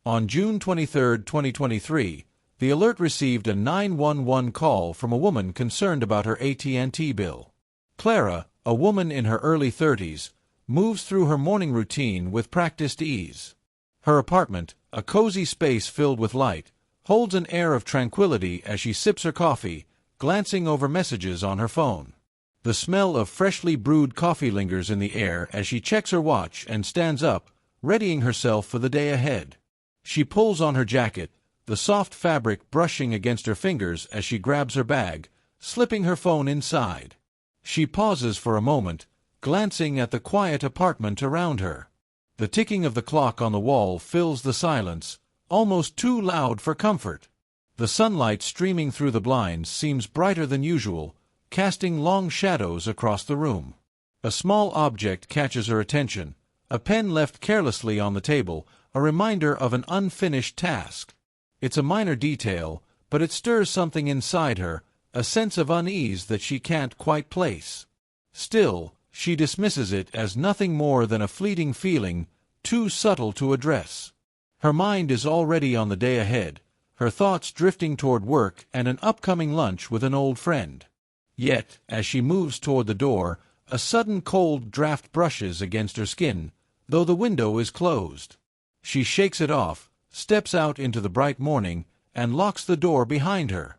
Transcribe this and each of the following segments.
On June 23, 2023, the alert received a 911 call from a woman concerned about her AT&T bill. Clara, a woman in her early 30s, moves through her morning routine with practiced ease. Her apartment, a cozy space filled with light, holds an air of tranquility as she sips her coffee, glancing over messages on her phone. The smell of freshly brewed coffee lingers in the air as she checks her watch and stands up, readying herself for the day ahead. She pulls on her jacket, the soft fabric brushing against her fingers as she grabs her bag, slipping her phone inside. She pauses for a moment, glancing at the quiet apartment around her. The ticking of the clock on the wall fills the silence, almost too loud for comfort. The sunlight streaming through the blinds seems brighter than usual, casting long shadows across the room. A small object catches her attention, a pen left carelessly on the table, a reminder of an unfinished task. It's a minor detail, but it stirs something inside her, a sense of unease that she can't quite place. Still, she dismisses it as nothing more than a fleeting feeling, too subtle to address. Her mind is already on the day ahead, her thoughts drifting toward work and an upcoming lunch with an old friend. Yet, as she moves toward the door, a sudden cold draft brushes against her skin, though the window is closed. She shakes it off, steps out into the bright morning, and locks the door behind her.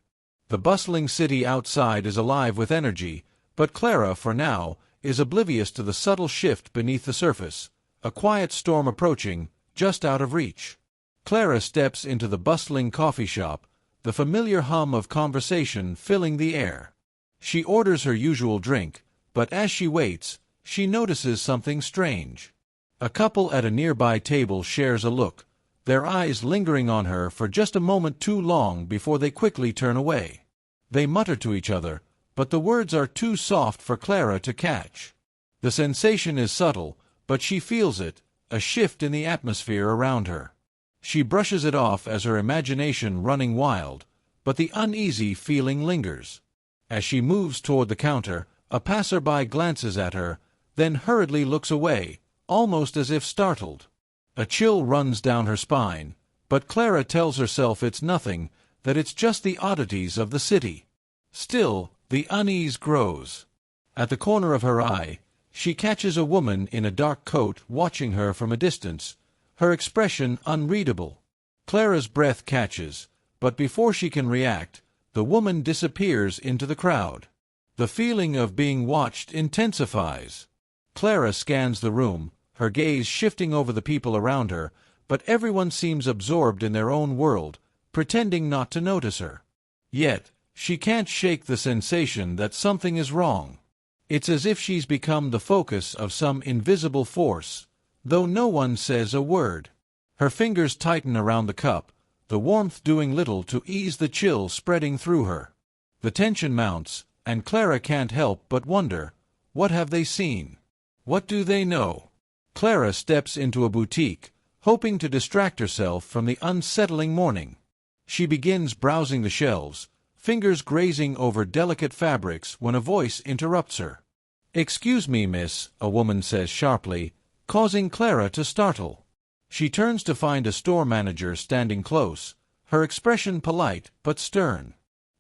The bustling city outside is alive with energy, but Clara, for now, is oblivious to the subtle shift beneath the surface, a quiet storm approaching, just out of reach. Clara steps into the bustling coffee shop, the familiar hum of conversation filling the air. She orders her usual drink, but as she waits, she notices something strange. A couple at a nearby table shares a look, their eyes lingering on her for just a moment too long before they quickly turn away. They mutter to each other, but the words are too soft for Clara to catch. The sensation is subtle, but she feels it, a shift in the atmosphere around her. She brushes it off as her imagination running wild, but the uneasy feeling lingers. As she moves toward the counter, a passerby glances at her, then hurriedly looks away, almost as if startled. A chill runs down her spine, but Clara tells herself it's nothing, that it's just the oddities of the city. Still, the unease grows. At the corner of her eye, she catches a woman in a dark coat watching her from a distance, her expression unreadable. Clara's breath catches, but before she can react, the woman disappears into the crowd. The feeling of being watched intensifies. Clara scans the room, her gaze shifting over the people around her, but everyone seems absorbed in their own world, pretending not to notice her. Yet, she can't shake the sensation that something is wrong. It's as if she's become the focus of some invisible force, though no one says a word. Her fingers tighten around the cup, the warmth doing little to ease the chill spreading through her. The tension mounts, and Clara can't help but wonder, what have they seen? What do they know? Clara steps into a boutique, hoping to distract herself from the unsettling morning. She begins browsing the shelves, fingers grazing over delicate fabrics when a voice interrupts her. "Excuse me, miss," a woman says sharply, causing Clara to startle. She turns to find a store manager standing close, her expression polite but stern.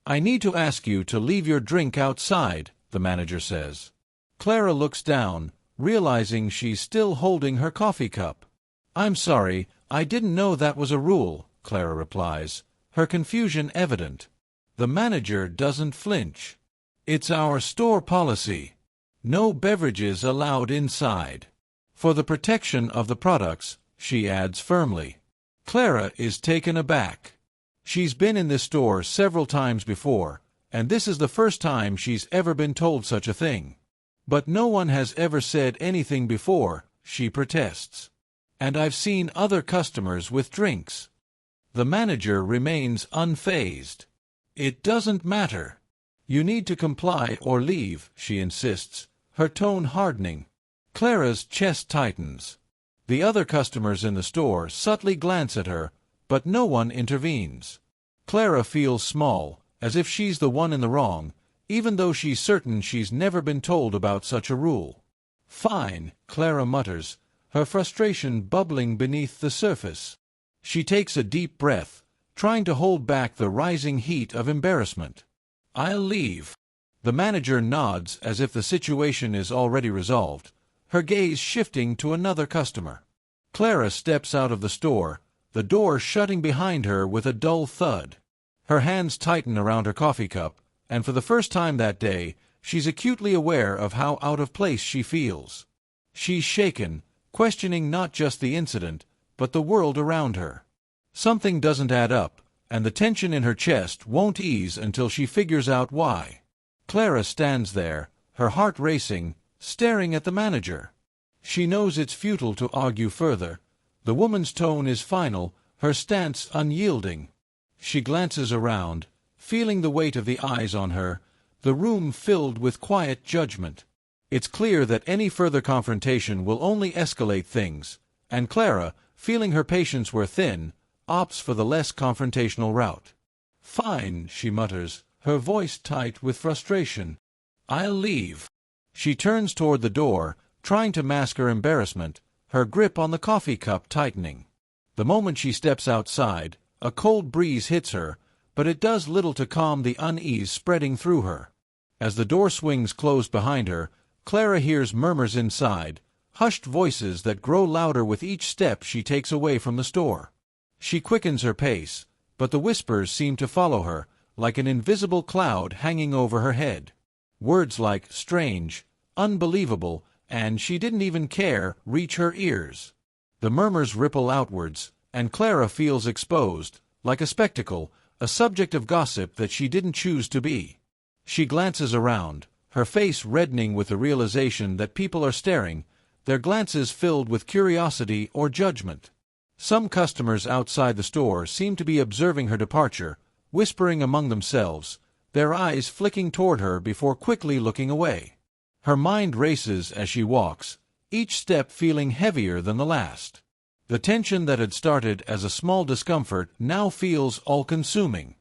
"I need to ask you to leave your drink outside," the manager says. Clara looks down, realizing she's still holding her coffee cup. "I'm sorry, I didn't know that was a rule," Clara replies, her confusion evident. The manager doesn't flinch. "It's our store policy. No beverages allowed inside. For the protection of the products," she adds firmly. Clara is taken aback. She's been in this store several times before, and this is the first time she's ever been told such a thing. "But no one has ever said anything before," she protests. "And I've seen other customers with drinks." The manager remains unfazed. "It doesn't matter. You need to comply or leave," she insists, her tone hardening. Clara's chest tightens. The other customers in the store subtly glance at her, but no one intervenes. Clara feels small, as if she's the one in the wrong, even though she's certain she's never been told about such a rule. "Fine," Clara mutters, her frustration bubbling beneath the surface. She takes a deep breath, trying to hold back the rising heat of embarrassment. "I'll leave." The manager nods as if the situation is already resolved, her gaze shifting to another customer. Clara steps out of the store, the door shutting behind her with a dull thud. Her hands tighten around her coffee cup, and for the first time that day, she's acutely aware of how out of place she feels. She's shaken, questioning not just the incident, but the world around her. Something doesn't add up, and the tension in her chest won't ease until she figures out why. Clara stands there, her heart racing, staring at the manager. She knows it's futile to argue further. The woman's tone is final, her stance unyielding. She glances around, feeling the weight of the eyes on her, the room filled with quiet judgment. It's clear that any further confrontation will only escalate things, and Clara, feeling her patience wear thin, opts for the less confrontational route. "Fine," she mutters, her voice tight with frustration. "I'll leave." She turns toward the door, trying to mask her embarrassment, her grip on the coffee cup tightening. The moment she steps outside, a cold breeze hits her, but it does little to calm the unease spreading through her. As the door swings closed behind her, Clara hears murmurs inside, hushed voices that grow louder with each step she takes away from the store. She quickens her pace, but the whispers seem to follow her, like an invisible cloud hanging over her head. Words like strange, unbelievable, and she didn't even care reach her ears. The murmurs ripple outwards, and Clara feels exposed, like a spectacle, a subject of gossip that she didn't choose to be. She glances around, her face reddening with the realization that people are staring, their glances filled with curiosity or judgment. Some customers outside the store seem to be observing her departure, whispering among themselves, their eyes flicking toward her before quickly looking away. Her mind races as she walks, each step feeling heavier than the last. The tension that had started as a small discomfort now feels all-consuming.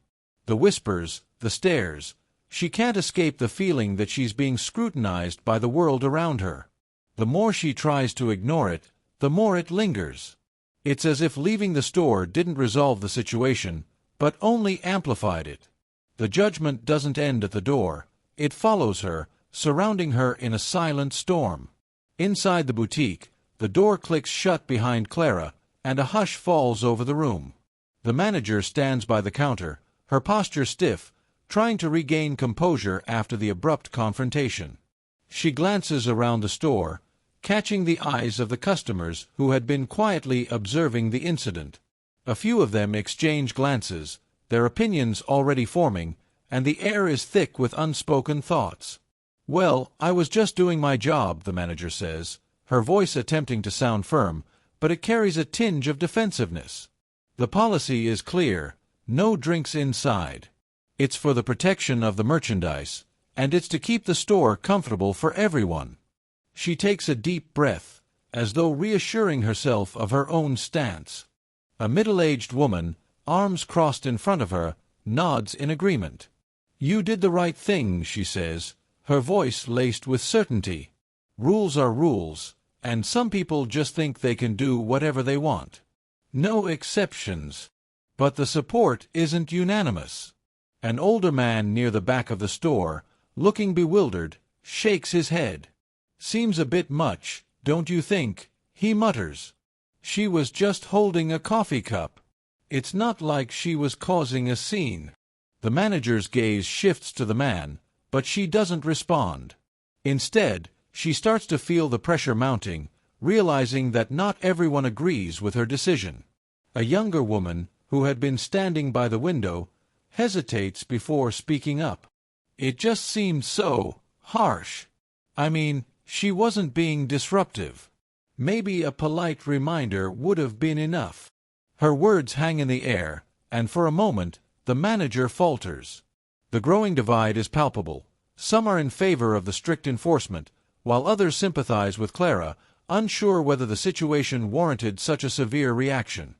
The whispers, the stares, she can't escape the feeling that she's being scrutinized by the world around her. The more she tries to ignore it, the more it lingers. It's as if leaving the store didn't resolve the situation, but only amplified it. The judgment doesn't end at the door, it follows her, surrounding her in a silent storm. Inside the boutique, the door clicks shut behind Clara, and a hush falls over the room. The manager stands by the counter, her posture stiff, trying to regain composure after the abrupt confrontation. She glances around the store, catching the eyes of the customers who had been quietly observing the incident. A few of them exchange glances, their opinions already forming, and the air is thick with unspoken thoughts. "Well, I was just doing my job," the manager says, her voice attempting to sound firm, but it carries a tinge of defensiveness. "The policy is clear, no drinks inside. It's for the protection of the merchandise, and it's to keep the store comfortable for everyone." She takes a deep breath, as though reassuring herself of her own stance. A middle-aged woman, arms crossed in front of her, nods in agreement. "You did the right thing," she says, her voice laced with certainty. "Rules are rules, and some people just think they can do whatever they want. No exceptions." But the support isn't unanimous. An older man near the back of the store, looking bewildered, shakes his head. "Seems a bit much, don't you think?" he mutters. "She was just holding a coffee cup. It's not like she was causing a scene." The manager's gaze shifts to the man, but she doesn't respond. Instead, she starts to feel the pressure mounting, realizing that not everyone agrees with her decision. A younger woman, who had been standing by the window, hesitates before speaking up. "It just seemed so harsh. I mean, she wasn't being disruptive. Maybe a polite reminder would have been enough." Her words hang in the air, and for a moment, the manager falters. The growing divide is palpable. Some are in favor of the strict enforcement, while others sympathize with Clara, unsure whether the situation warranted such a severe reaction.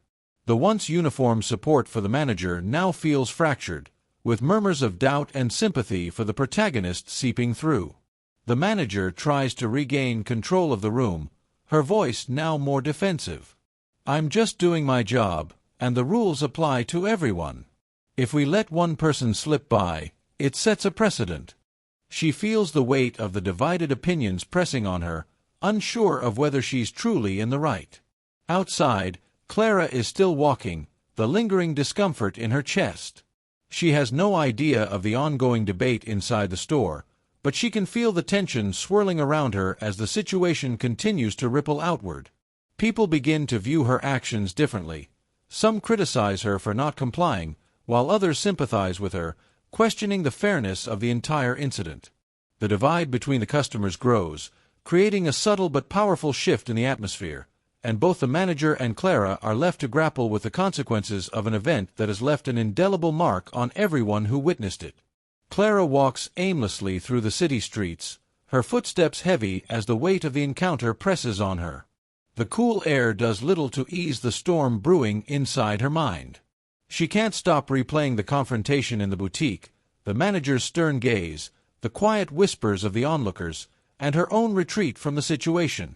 The once uniform support for the manager now feels fractured, with murmurs of doubt and sympathy for the protagonist seeping through. The manager tries to regain control of the room, her voice now more defensive. "I'm just doing my job, and the rules apply to everyone. If we let one person slip by, it sets a precedent. She feels the weight of the divided opinions pressing on her, unsure of whether she's truly in the right. Outside, Clara is still walking, the lingering discomfort in her chest. She has no idea of the ongoing debate inside the store, but she can feel the tension swirling around her as the situation continues to ripple outward. People begin to view her actions differently. Some criticize her for not complying, while others sympathize with her, questioning the fairness of the entire incident. The divide between the customers grows, creating a subtle but powerful shift in the atmosphere, and both the manager and Clara are left to grapple with the consequences of an event that has left an indelible mark on everyone who witnessed it. Clara walks aimlessly through the city streets, her footsteps heavy as the weight of the encounter presses on her. The cool air does little to ease the storm brewing inside her mind. She can't stop replaying the confrontation in the boutique, the manager's stern gaze, the quiet whispers of the onlookers, and her own retreat from the situation.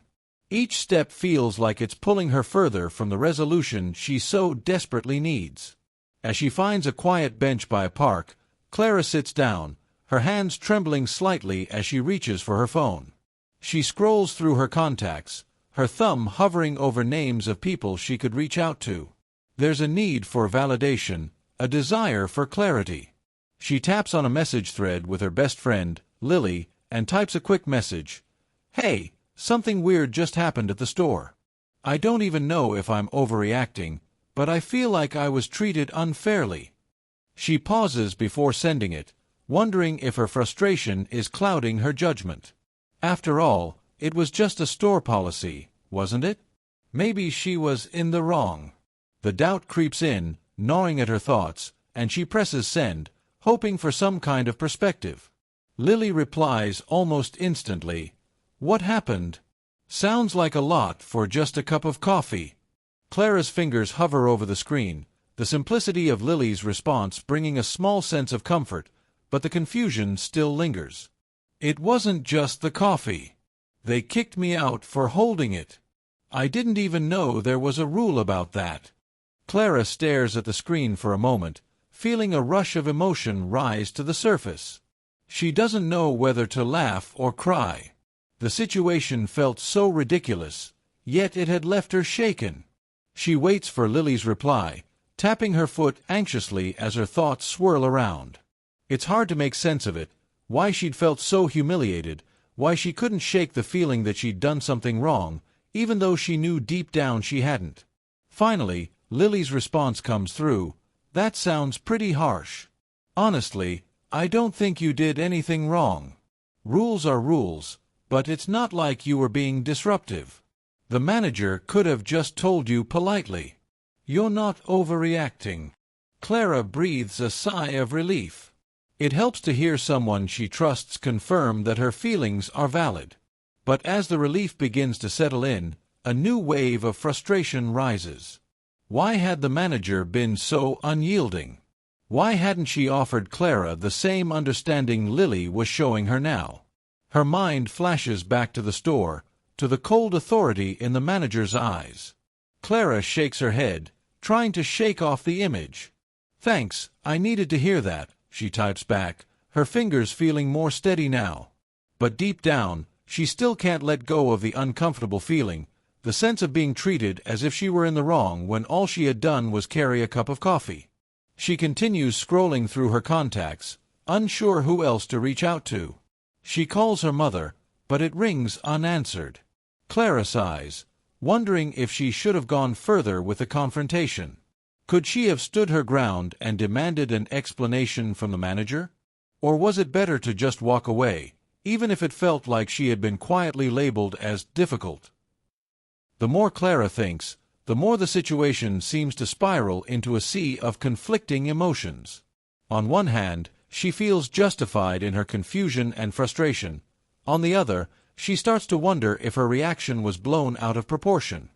Each step feels like it's pulling her further from the resolution she so desperately needs. As she finds a quiet bench by a park, Clara sits down, her hands trembling slightly as she reaches for her phone. She scrolls through her contacts, her thumb hovering over names of people she could reach out to. There's a need for validation, a desire for clarity. She taps on a message thread with her best friend, Lily, and types a quick message. "Hey, something weird just happened at the store. I don't even know if I'm overreacting, but I feel like I was treated unfairly." She pauses before sending it, wondering if her frustration is clouding her judgment. After all, it was just a store policy, wasn't it? Maybe she was in the wrong. The doubt creeps in, gnawing at her thoughts, and she presses send, hoping for some kind of perspective. Lily replies almost instantly, "What happened? Sounds like a lot for just a cup of coffee." Clara's fingers hover over the screen, the simplicity of Lily's response bringing a small sense of comfort, but the confusion still lingers. "It wasn't just the coffee. They kicked me out for holding it. I didn't even know there was a rule about that." Clara stares at the screen for a moment, feeling a rush of emotion rise to the surface. She doesn't know whether to laugh or cry. The situation felt so ridiculous, yet it had left her shaken. She waits for Lily's reply, tapping her foot anxiously as her thoughts swirl around. It's hard to make sense of it, why she'd felt so humiliated, why she couldn't shake the feeling that she'd done something wrong, even though she knew deep down she hadn't. Finally, Lily's response comes through. "That sounds pretty harsh. Honestly, I don't think you did anything wrong. Rules are rules, but it's not like you were being disruptive. The manager could have just told you politely. You're not overreacting." Clara breathes a sigh of relief. It helps to hear someone she trusts confirm that her feelings are valid. But as the relief begins to settle in, a new wave of frustration rises. Why had the manager been so unyielding? Why hadn't she offered Clara the same understanding Lily was showing her now? Her mind flashes back to the store, to the cold authority in the manager's eyes. Clara shakes her head, trying to shake off the image. "Thanks, I needed to hear that," she types back, her fingers feeling more steady now. But deep down, she still can't let go of the uncomfortable feeling, the sense of being treated as if she were in the wrong when all she had done was carry a cup of coffee. She continues scrolling through her contacts, unsure who else to reach out to. She calls her mother, but it rings unanswered. Clara sighs, wondering if she should have gone further with the confrontation. Could she have stood her ground and demanded an explanation from the manager? Or was it better to just walk away, even if it felt like she had been quietly labeled as difficult? The more Clara thinks, the more the situation seems to spiral into a sea of conflicting emotions. On one hand, she feels justified in her confusion and frustration. On the other, she starts to wonder if her reaction was blown out of proportion.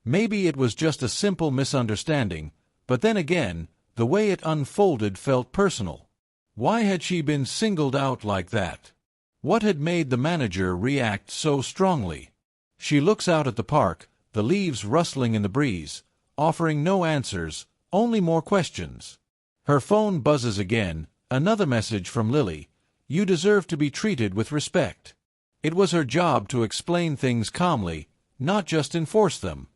Maybe it was just a simple misunderstanding, but then again, the way it unfolded felt personal. Why had she been singled out like that? What had made the manager react so strongly? She looks out at the park, the leaves rustling in the breeze, offering no answers, Only more questions. Her phone buzzes again, another message from Lily. You deserve to be treated with respect. It was her job to explain things calmly, not just enforce them.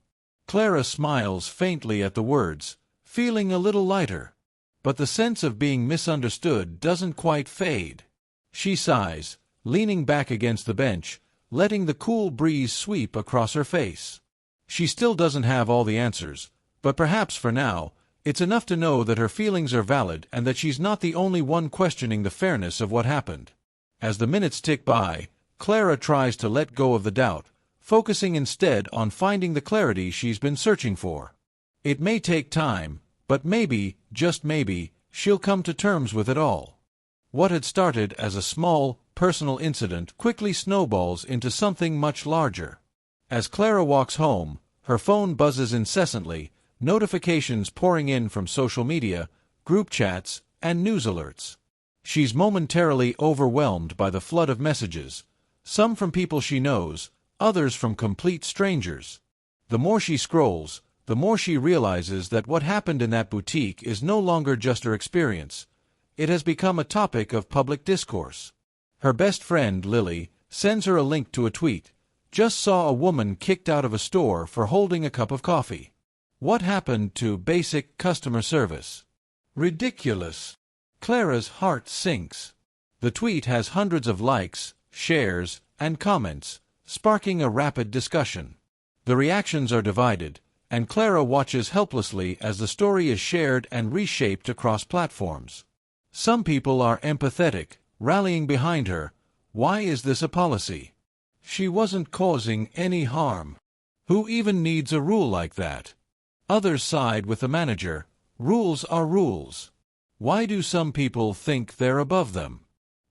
Clara smiles faintly at the words, feeling a little lighter. But the sense of being misunderstood doesn't quite fade. She sighs, leaning back against the bench, letting the cool breeze sweep across her face. She still doesn't have all the answers, but perhaps for now, it's enough to know that her feelings are valid and that she's not the only one questioning the fairness of what happened. As the minutes tick by, Clara tries to let go of the doubt, focusing instead on finding the clarity she's been searching for. It may take time, but maybe, just maybe, she'll come to terms with it all. What had started as a small, personal incident quickly snowballs into something much larger. As Clara walks home, her phone buzzes incessantly, notifications pouring in from social media, group chats, and news alerts. She's momentarily overwhelmed by the flood of messages, some from people she knows, others from complete strangers. The more she scrolls, the more she realizes that what happened in that boutique is no longer just her experience. It has become a topic of public discourse. Her best friend, Lily, sends her a link to a tweet. Just saw a woman kicked out of a store for holding a cup of coffee. What happened to basic customer service? Ridiculous. Clara's heart sinks. The tweet has hundreds of likes, shares, and comments, sparking a rapid discussion. The reactions are divided, and Clara watches helplessly as the story is shared and reshaped across platforms. Some people are empathetic, rallying behind her. Why is this a policy? She wasn't causing any harm. Who even needs a rule like that? Others side with the manager. Rules are rules. Why do some people think they're above them?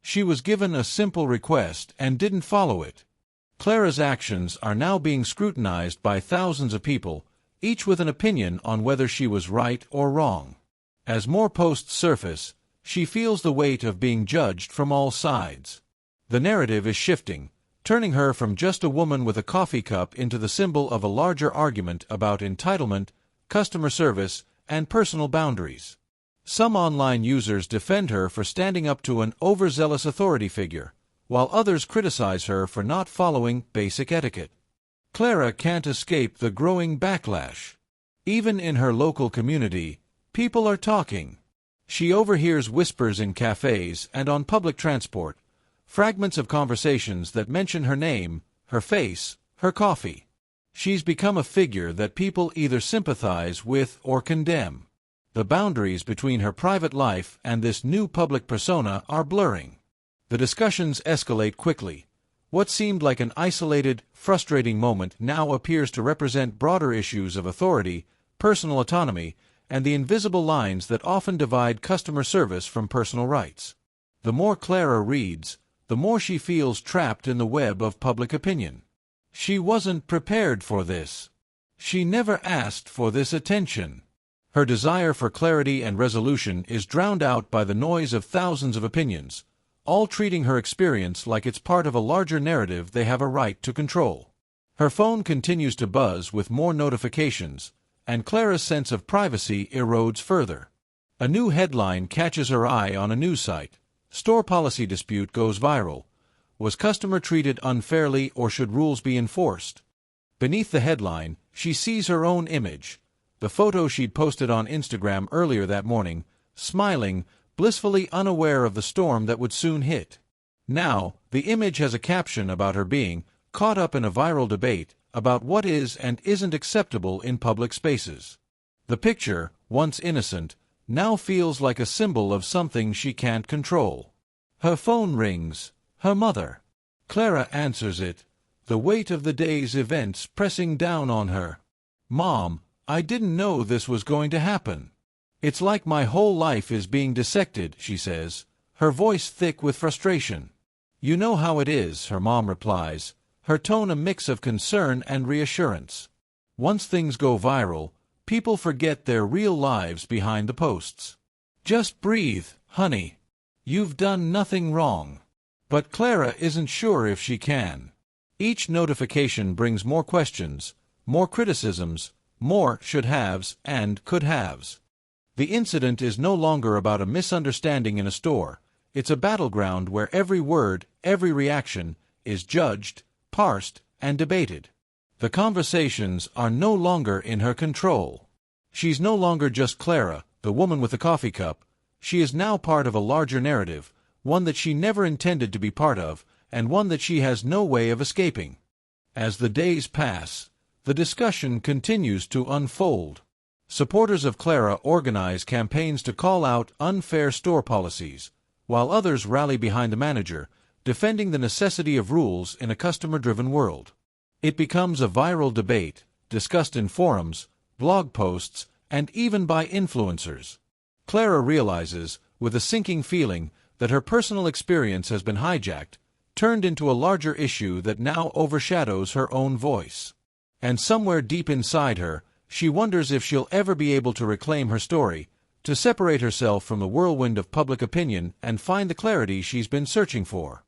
She was given a simple request and didn't follow it. Clara's actions are now being scrutinized by thousands of people, each with an opinion on whether she was right or wrong. As more posts surface, she feels the weight of being judged from all sides. The narrative is shifting, turning her from just a woman with a coffee cup into the symbol of a larger argument about entitlement, customer service, and personal boundaries. Some online users defend her for standing up to an overzealous authority figure, while others criticize her for not following basic etiquette. Clara can't escape the growing backlash. Even in her local community, people are talking. She overhears whispers in cafes and on public transport, fragments of conversations that mention her name, her face, her coffee. She's become a figure that people either sympathize with or condemn. The boundaries between her private life and this new public persona are blurring. The discussions escalate quickly. What seemed like an isolated, frustrating moment now appears to represent broader issues of authority, personal autonomy, and the invisible lines that often divide customer service from personal rights. The more Clara reads, the more she feels trapped in the web of public opinion. She wasn't prepared for this. She never asked for this attention. Her desire for clarity and resolution is drowned out by the noise of thousands of opinions, all treating her experience like it's part of a larger narrative they have a right to control. Her phone continues to buzz with more notifications, and Clara's sense of privacy erodes further. A new headline catches her eye on a news site. Store policy dispute goes viral. Was customer treated unfairly or should rules be enforced? Beneath the headline, she sees her own image, the photo she'd posted on Instagram earlier that morning, smiling, blissfully unaware of the storm that would soon hit. Now, the image has a caption about her being caught up in a viral debate about what is and isn't acceptable in public spaces. The picture, once innocent, now feels like a symbol of something she can't control. Her phone rings. Her mother. Clara answers it, the weight of the day's events pressing down on her. Mom, I didn't know this was going to happen. It's like my whole life is being dissected, she says, her voice thick with frustration. You know how it is, her mom replies, her tone a mix of concern and reassurance. Once things go viral, people forget their real lives behind the posts. Just breathe, honey. You've done nothing wrong. But Clara isn't sure if she can. Each notification brings more questions, more criticisms, more should-haves and could-haves. The incident is no longer about a misunderstanding in a store. It's a battleground where every word, every reaction, is judged, parsed, and debated. The conversations are no longer in her control. She's no longer just Clara, the woman with the coffee cup. She is now part of a larger narrative, one that she never intended to be part of, and one that she has no way of escaping. As the days pass, the discussion continues to unfold. Supporters of Clara organize campaigns to call out unfair store policies, while others rally behind the manager, defending the necessity of rules in a customer-driven world. It becomes a viral debate, discussed in forums, blog posts, and even by influencers. Clara realizes, with a sinking feeling, that her personal experience has been hijacked, turned into a larger issue that now overshadows her own voice. And somewhere deep inside her, she wonders if she'll ever be able to reclaim her story, to separate herself from the whirlwind of public opinion and find the clarity she's been searching for.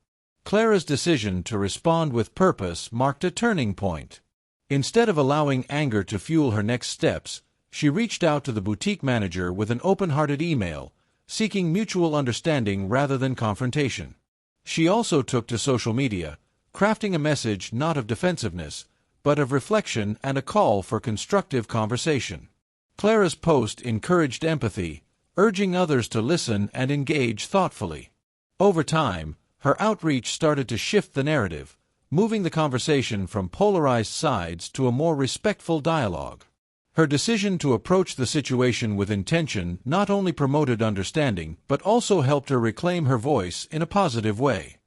Clara's decision to respond with purpose marked a turning point. Instead of allowing anger to fuel her next steps, she reached out to the boutique manager with an open-hearted email, seeking mutual understanding rather than confrontation. She also took to social media, crafting a message not of defensiveness, but of reflection and a call for constructive conversation. Clara's post encouraged empathy, urging others to listen and engage thoughtfully. Over time, her outreach started to shift the narrative, moving the conversation from polarized sides to a more respectful dialogue. Her decision to approach the situation with intention not only promoted understanding, but also helped her reclaim her voice in a positive way.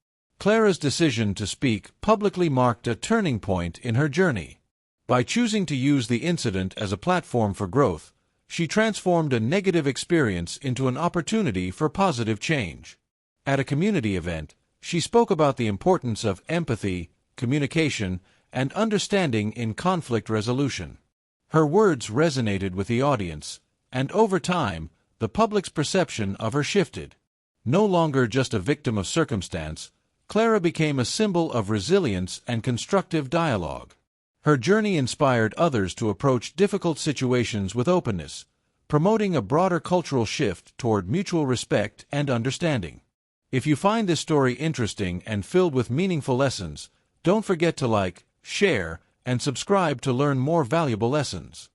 Clara's decision to speak publicly marked a turning point in her journey. By choosing to use the incident as a platform for growth, she transformed a negative experience into an opportunity for positive change. At a community event, she spoke about the importance of empathy, communication, and understanding in conflict resolution. Her words resonated with the audience, and over time, the public's perception of her shifted. No longer just a victim of circumstance, Clara became a symbol of resilience and constructive dialogue. Her journey inspired others to approach difficult situations with openness, promoting a broader cultural shift toward mutual respect and understanding. If you find this story interesting and filled with meaningful lessons, don't forget to like, share, and subscribe to learn more valuable lessons.